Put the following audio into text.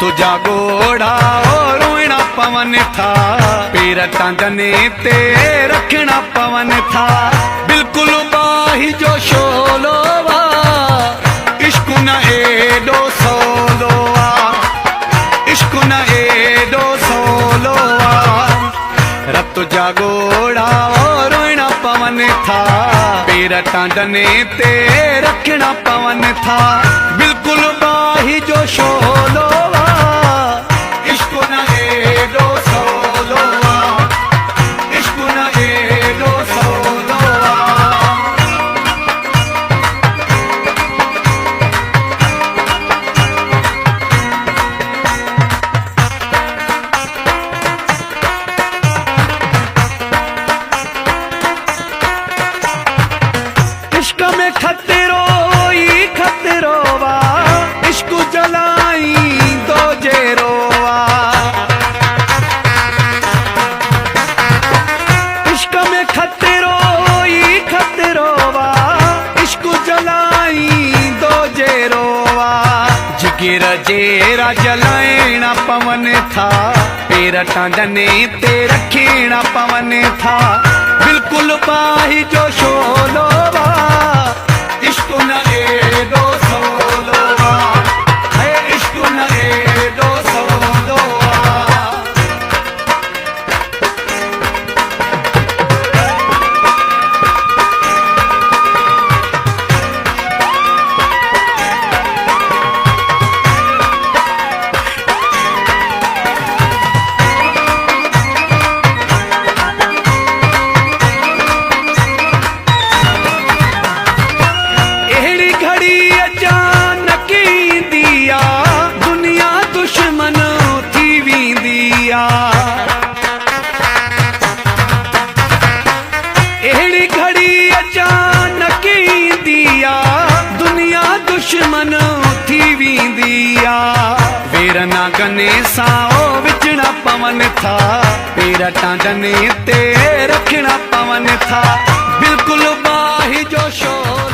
तुझा गोड़ा और रोइना पवन था, पैर टांगने ते रखना पवन था। बिल्कुल बाही जो शोलोवा, इश्क न एडो सोलोवा, इश्क न एडो सोलोवा। तुझा गोड़ा और रोइना पवन था, पैर टांगने ते रखना पवन था। बिल्कुल बाही जो शोलोवा, इश्क न एडो सोलोवा, इश्क न एडो सोलोवा। इश्क में खतरो ही खतरो वा, इश्क जलाई दो जेरोवा। इश्क में खतरो ही खतरो वा, इश्क जलाई दो जेरोवा। जिगर जेरा जलाइना पवन था, पैर टांगने ते रखना पवन था। बिल्कुल बाही जो शोलोवा, इश्क न एडो सोलोवा, है इश्क न एडो सोलोवा। एड़ी घड़ी अचानक दिया, दुनिया दुश्मन थी वींदिया। वेर नागने साओ विचना पवन था, पैर टांगने ते रखना पवन था। बिल्कुल बाही जो शोर